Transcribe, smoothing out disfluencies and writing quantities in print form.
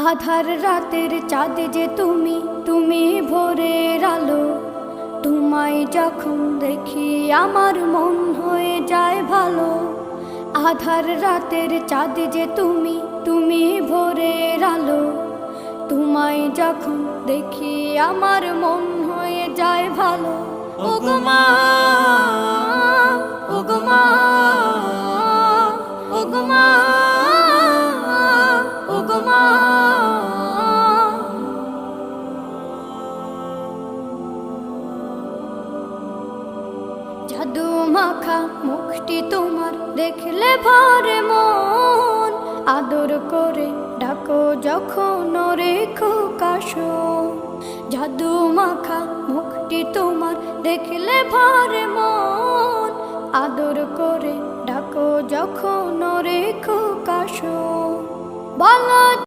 আধার রাতের চাঁদ যে তুমি, তুমি ভোরের আলো। তোমায় যখন দেখি আমার মন হয়ে যায় ভালো। আধার রাতের চাঁদ যে তুমি, তুমি ভোরের আলো। তোমায় যখন দেখি আমার মন হয়ে যায় ভালো। ওগো মা, ওগো মা, ওগো মা, ওগো মা। জাদু মাখা মুখটি তোমার দেখলে ভরে মন। আদর করে ডাকো যখন রেখো কাশন। জাদু মাখা মুখটি তোমার দেখলে ভরে মন। আদর করে ডাকো যখন রেখো কাশন। বলো